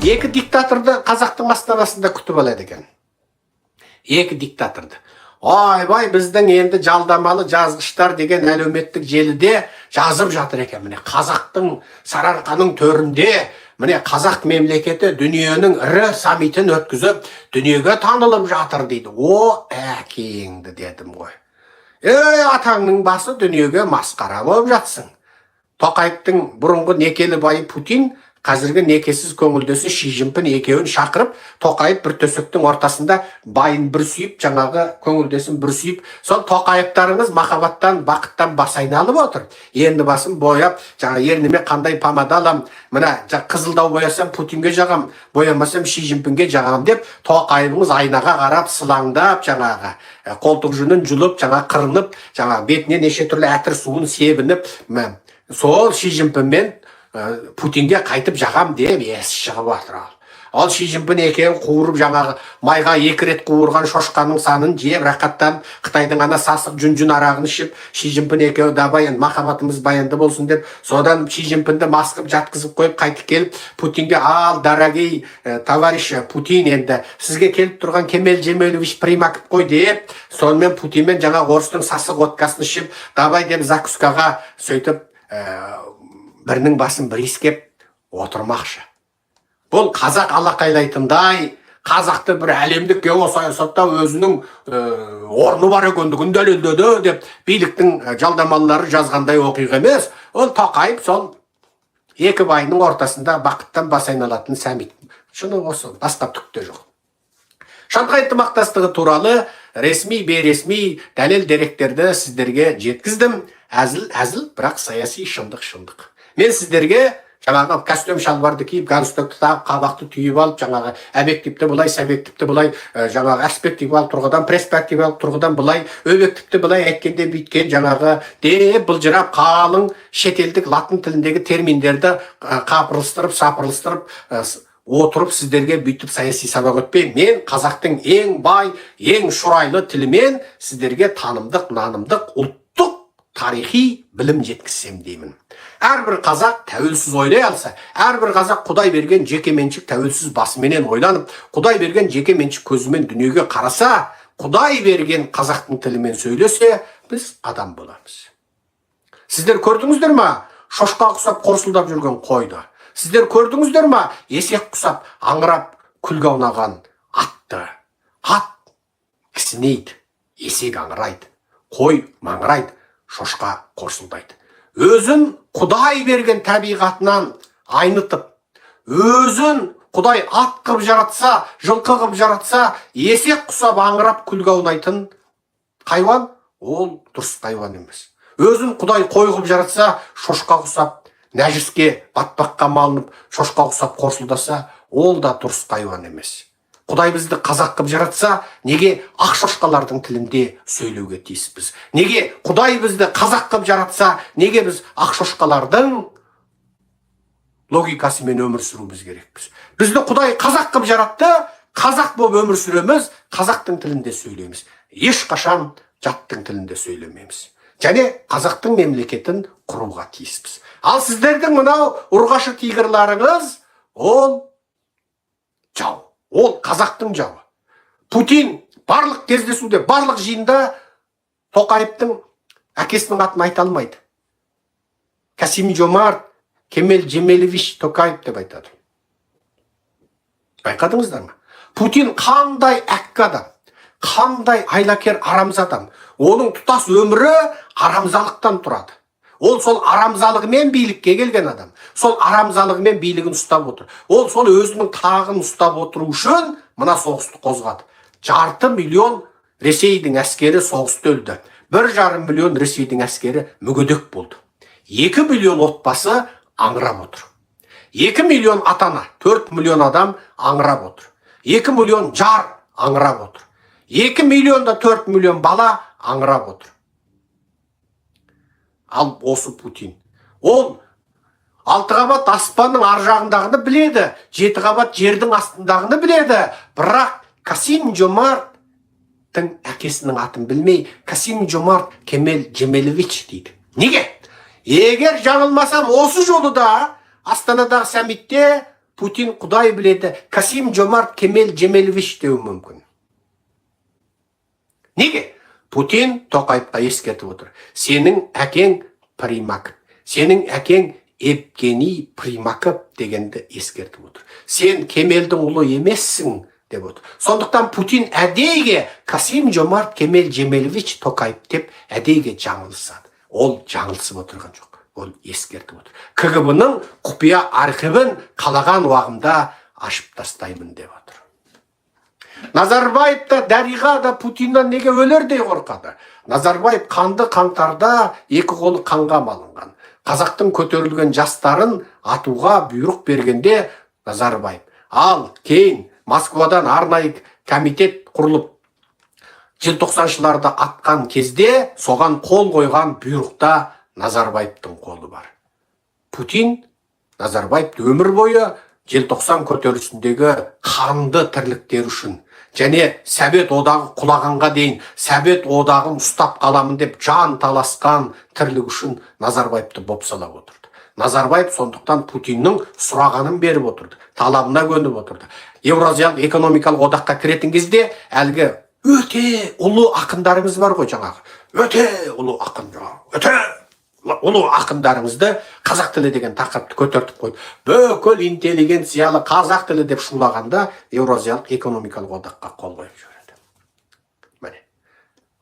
Екі диктаторды қазақтың астанасында күтіп алады екен. Екі диктаторды. Ойбай, біздің енді жалдамалы жазғыштар деген әлеуметтік желіде жазып жатыр екен. Міне қазақтың сарыарқаның төрінде, міне қазақ мемлекеті дүниенің ірі саммитін өткізіп, дүниеге танылып жатыр дейді. О, әкеңді дедім ғой. Атаңның басы дүниеге масқара болып жатсың. Тоқаевтың бұрынғы некелі байы Путин, қазіргі некесіз көңілдесі Ши Цзиньпин екеуін шақырып, Тоқаев бір төсектің ортасында байын бір сүйіп, жаңағы көңілдесін бір сүйіп, сол Тоқаевтарыңыз махаббаттан, бақыттан бас айналып отыр. Енді басын бояп, жаңа ерніме қандай помада алам, мына қызылдау боясам Путинге жағам, боямасам Ши Цзиньпинге жағам деп, Тоқаевыңыз айнаға қарап, сылаңдап, жаңағы қолтық жүнін жұлып, жаңа қырынып, жаңа бетіне неше түрлі әтір суын себініп, сол Ши Цзиньпинмен Путинге қайтып жағам деп есі шығып жатыр. Ал Ши Цзиньпин екеуін қуырып, жаңағы майға 2 рет қуырған шошқаның санын жеп, рақаттан Қытайдың ана сасық жүн арағын ішіп, Ши Цзиньпин екеуі дабайын, махаббатымыз баянды болсын деп, содан Ши Цзиньпинді масқып жатқызып қойып, қайтып келіп, Путинге: ал, дорогой товарищ Путин, енді сізге келіп тұрған Кемел Жемелович примаков қой деп, сонымен Путинмен жаңа орыстың сасық водкасын ішіп, дабай деп закускаға сөйтіп бірінің басын бір иіскеп отырмақшы. Бұл қазақ алақайлайтындай, қазақты бір әлемдік геосаясатта өзінің орны бар екендігін дәлелдеді деп биліктің жалдамалылары жазғандай оқиға емес. Ол Тоқаев сол екі байының ортасында бақыттан бас айналатын саммит. Шыны осы, басқа түк те жоқ. Шанхай ынтымақтастығы туралы ресми, бейресми дәлел деректерді сіздерге жеткіздім. Әзіл, бірақ саяси шындық. Мен сіздерге жаңағы костюм шалбарды киіп, галстукты тағып, қабақты түйіп алып, жаңағы объективті былай, субъективті былай, жаңағы перспективалық тұрғыдан, перспективалық тұрғыдан былай, объективті былай әйткенде бүйткен жаңағы деп былжырап қалың шетелдік латын тіліндегі терминдерді қапырылыстырып, сапырылыстырып отырып сіздерге бүйтіп саяси сабақ өтпей, мен қазақтың ең бай, ең шұрайлы тілімен сіздерге танымдық, нанымдық, ұлттық тарихи білім жеткізсем деймін. Әрбір қазақ тәуелсіз ойлай алса, әрбір қазақ Құдай берген жекеменшік тәуелсіз басыменен ойланып, Құдай берген жекеменшік көзімен дүниеге қараса, Құдай берген қазақтың тілімен сөйлесе, біз адам боламыз. Сіздер көрдіңіздер ма шошқа құсап қорсылдап жүрген қойды? Сіздер көрдіңіздер ма есек құсап аңырап күлге аунаған атты? Ат кісінейді, есек аңырайды, қой маңырайды, шошқа қорсылдайды. Өзін Құдай берген табиғатынан айнытып, өзін Құдай ат қып жаратса, жылқы қып жаратса, есек құсап аңырап күлге аунайтын хайуан, ол дұрыс хайуан емес. Өзін Құдай қой қып жаратса, шошқа құсап, нәжіске батпаққа малынып, шошқа құсап қорсылдаса, ол да дұрыс хайуан емес. Құдай бізді қазақ қып жаратса, неге ақ шошқалардың тілінде сөйлеуге тиіспіз? Неге Құдай бізді қазақ қып жаратса, неге біз ақ шошқалардың логикасымен өмір сүруіміз керекпіз? Бізді Құдай қазақ қып жаратты, қазақ болып өмір сүреміз, қазақтың тілінде сөйлейміз. Ешқашан жаттың тілінде сөйлемейміз. Және қазақтың мемлекетін құруға тиіспіз. Ал сіздердің мынау ұрғашы тигрларыңыз, ол жау. Ол қазақтың жауы. Путин барлық кездесуде, барлық жиында Тоқаевтың әкесінің атын айта алмайды. Касим-Жомарт Кемел Жемелович Тоқаев деп айтады. Байқадыңыздар ма? Путин қандай әккі адам, қандай айлакер арамза адам. Оның тұтас өмірі арамзалықтан тұрады. Ол сол арамзалығымен билікке келген адам. Сол арамзалығымен билігін ұстап отыр. Ол сол өзінің тағын ұстап отыру үшін мына соғысты қозғады. 500 миллион Ресейдің әскері соғысты өлді. 1,5 миллион Ресейдің әскері мүгедек болды. 2 миллион отбасы аңырап отыр. 2 миллион атана, 4 миллион адам аңырап отыр. 2 миллион жар аңырап отыр. 2 миллионда 4 миллион бала аңырап отыр. Ал осы Путин. Ол 6 қабат аспанның ар жағындағыны біледі, 7 қабат жердің астындағыны біледі. Бірақ Касим-Жомарттың әкесінің атын білмей, Касим-Жомарт Кемел Жемелович дейді. Неге? Егер жаңылмасам, осы жолы да Астанадағы саммитте Путин Құдай біледі, Касым-Жомарт Кемелевич деуі мүмкін. Неге? Путин Тоқаевқа ескертіп отыр. Сенің әкең Примаков, сенің әкең Евгений Примаков дегенді ескертіп отыр. Сен Кемелдің ұлы емессің деп отыр. Сондықтан Путин әдейге Касым-Жомарт Кемелевич Тоқаев деп әдейге жаңылысады. Ол жаңылысып отырған жоқ. Ол ескертіп отыр. КГБ-ның құпия архивін қалаған уақымда ашып тастаймын деп отыр. Назарбаев та, Дариға да Путиннан неге өлердей қорқады? Назарбаев қанды қаңтарда екі қолы қанға малынған. Қазақтың көтерілген жастарын атуға бұйрық бергенде Назарбаев. Ал кейін Москвадан арнайы комитет құрылып, желтоқсаншыларды атқан кезде соған қол қойған бұйрықта Назарбаевтың қолы бар. Путин Назарбаевты өмір бойы желтоқсан көтерілісіндегі қанды тірліктер үшін және Совет одағы құлағанға дейін Совет одағын ұстап қаламын деп жан таласқан тірлік үшін Назарбаевты бопсалап отырды. Назарбаев сондықтан Путиннің сұрағанын беріп отырды, талабына көніп отырды. Еуразиялық экономикалық одаққа кіретін кезде әлгі өте ұлы ақындарымыз бар ғой, жаңағы. Өте ұлы ақындарымызды қазақ тілі деген тақырыпты көтертіп қойды. Бүкіл интеллигенциялы қазақ тілі деп шулағанда Еуразиялық экономикалық одаққа қол қойып жібереді. Міне.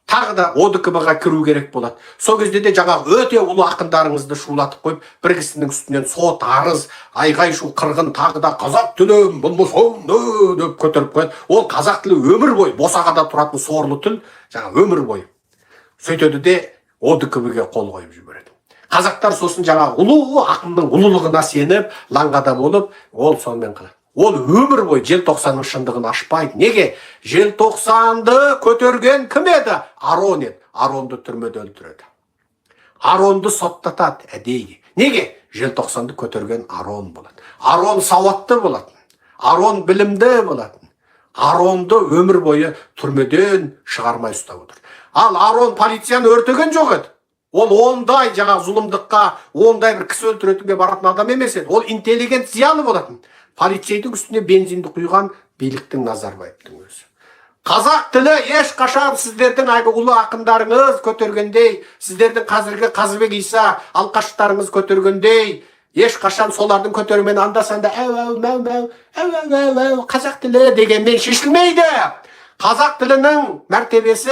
Тағы да ОДКБ-ға кіру керек болады. Сол кезде де жаңағы өте ұлы ақындарыңызды шулатып қойып, бір кісінің үстінен сот, арыз, айғай шу, қырғын, тағы да қазақ тілім болмасам деп көтеріп қояды. Ол қазақ тілі өмір бойы босағада тұратын сорлы тіл, жаңа өмір бойы. Сөйтеді де ОДКБ-ге қол қойып жібереді. Қазақтар сосын жаңа ұлы ақынның ұлылығына сеніп, лаңғада болып, ол сонымен қалады. Ол өмір бойы желтоқсанның шындығын ашпайды. Неге? Желтоқсанды көтерген кім еді? Арон еді. Аронды түрмеде өлтіреді. Аронды соттатады әдейі. Неге? Желтоқсанды көтерген Арон болады. Арон сауатты болады. Арон білімді болады. Аронды өмір бойы түрмеден шығармай ұстап отыр. Ал Арон полицияны өртеген жоқ еді. Ол ондай жаңа зұлымдыққа, ондай бір кісі өлтіретінге баратын адам емес еді. Ол интеллигенциялы болатын. Полицейдің үстіне бензинді құйған биліктің Назарбаевтың өзі. Қазақ тілі ешқашан сіздердің ұлы ақындарыңыз көтергендей, сіздердің қазіргі Қазыбек Иса алқаштарыңыз көтергендей, ешқашан солардың көтерумен анда-санда қазақ тілі дегенмен шешілмейді. Қазақ тілінің мәртебесі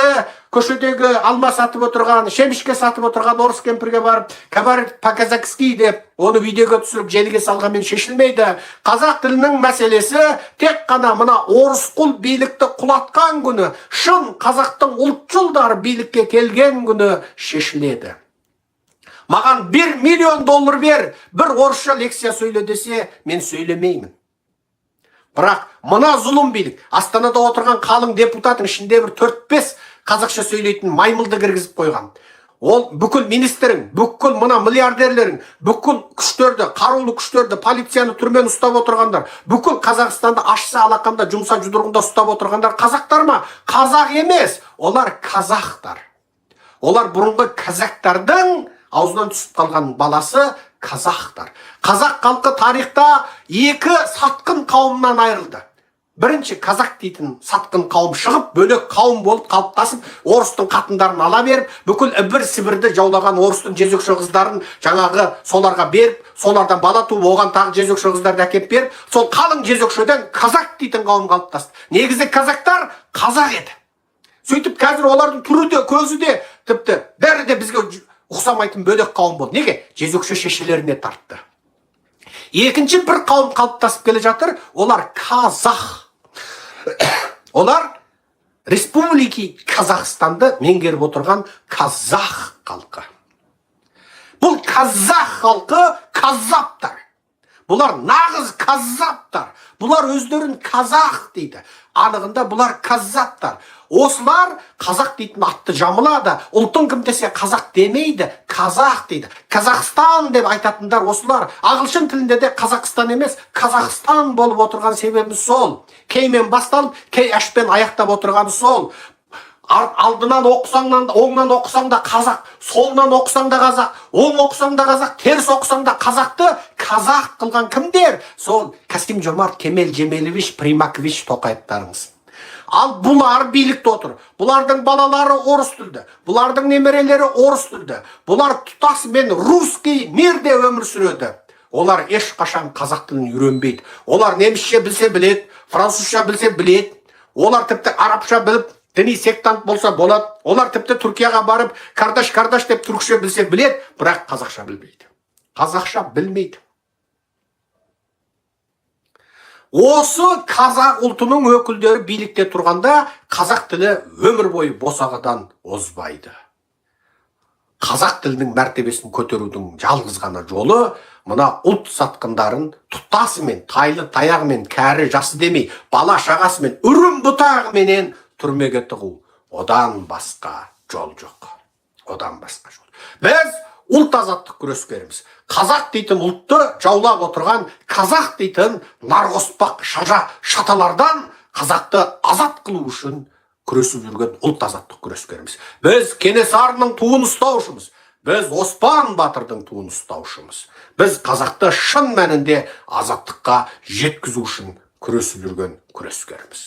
көшедегі алма сатып отырған, шемішке сатып отырған орыс кемпірге барып, кабарит по-казахски деп, оны видеоға түсіріп желіге салғанмен шешілмейді. Қазақ тілінің мәселесі тек қана мына орысқұл билікті құлатқан күні, шын қазақтың ұлтшылдар билікке келген күні шешіледі. Маған $1 миллион бер, бір орысша лекция сөйле десе, мен сөйлемеймін. Бірақ мына зұлым билік, Астанада отырған қалың депутаттың ішінде бір 4-5 қазақша сөйлейтін маймылды кіргізіп қойған. Ол бүкіл министрің, бүкіл мына миллиардерлерің, бүкіл күштерді, қарулы күштерді, полицияны түрмен ұстап отырғандар, бүкіл Қазақстанды ашса алақанда, жұмса жұдырығында ұстап отырғандар қазақтар ма? Қазақ емес, олар қазақтар. Олар бұрынғы казактардың аузынан түсіп қалған баласы қазақтар. Қазақ халқы тарихта екі сатқын қауымнан айырылды. Бірінші қазақ дейтін сатқын қауым шығып, бөлек қауым болып қалыптасып, орыстың қатындарын ала беріп, бүкіл Ібір Сібірді жаулаған орыстың жезөкше қыздарын жаңағы соларға беріп, солардан бала туып, оған тағы жезөкше қыздарды әкеп беріп, сол қалың жезөкшеден қазақ дейтін қауым қалыптасты. Негізі қазақтар қазақ еді. Сөйтіп қазір олардың түрі де, көзі де, тіпті бәрі де бізге ұқсамайтын бөлек қауым болды. Неге? Жезөкше шешелеріне тартты. Екінші бір қауым қалыптасып келе жатыр, олар қазақ. Олар республики Қазақстанды меңгеріп отырған қазақ халқы. Бұл қазақ халқы қазаптар. Бұлар нағыз қазаптар. Бұлар өздерін қазақ дейді. Анығында бұлар қазаптар. Осылар қазақ дейтін атты жамылады. Ұлтың кім десе қазақ демейді, қазақ дейді. Қазақстан деп айтатындар осылар. Ағылшын тілінде де Қазақстан емес, Қазақстан болып отырған себебі сол. Кеймен басталып, кей ашпен аяқтап отырғаны сол. Алдынан оқысаңнан, оңнан оқысаң да қазақ, солынан оқысаң да қазақ, оң оқысаң да қазақ, теріс оқысаң да қазақты қазақ қылған кімдер? Сол Касим-Жомарт Кемел-Жемелевич Примакович Тоқаевтарыңыз. Ал бұлар билікте отыр. Бұлардың балалары орыс тілді, бұлардың немерелері орыс тілді. Бұлар тұтасымен русский мирде өмір сүреді. Олар ешқашан қазақ тілін үйренбейді. Олар немісше білсе біледі, французша білсе біледі. Олар тіпті арабша біліп, діни сектант болса болады. Олар тіпті Түркияға барып, кардаш деп түркше білсе біледі, бірақ қазақша білмейді. Қазақша білмейді. Осы қазақ ұлтының өкілдері билікте тұрғанда қазақ тілі өмір бойы босағадан озбайды. Қазақ тілінің мәртебесін көтерудің жалғыз ғана жолы мына ұлт сатқындарын тұтасымен, тайлы таяғымен, кәрі жасы демей, бала шағасымен, үрім бұтағыменен түрмеге тығу. Одан басқа жол жоқ. Одан басқа жол. Біз ұлт азаттық күрескеріміз. Қазақ дейтін ұлтты жаулап отырған, қазақ дейтін нарқоспақ шаталардан қазақты азат қылу үшін күресіп жүрген ұлт азаттық күрескеріміз. Біз Кенесарының туын ұстаушымыз. Біз Оспан Батырдың туын ұстаушымыз. Біз қазақты шын мәнінде азаттыққа жеткізу үшін күресіп жүрген күрескеріміз.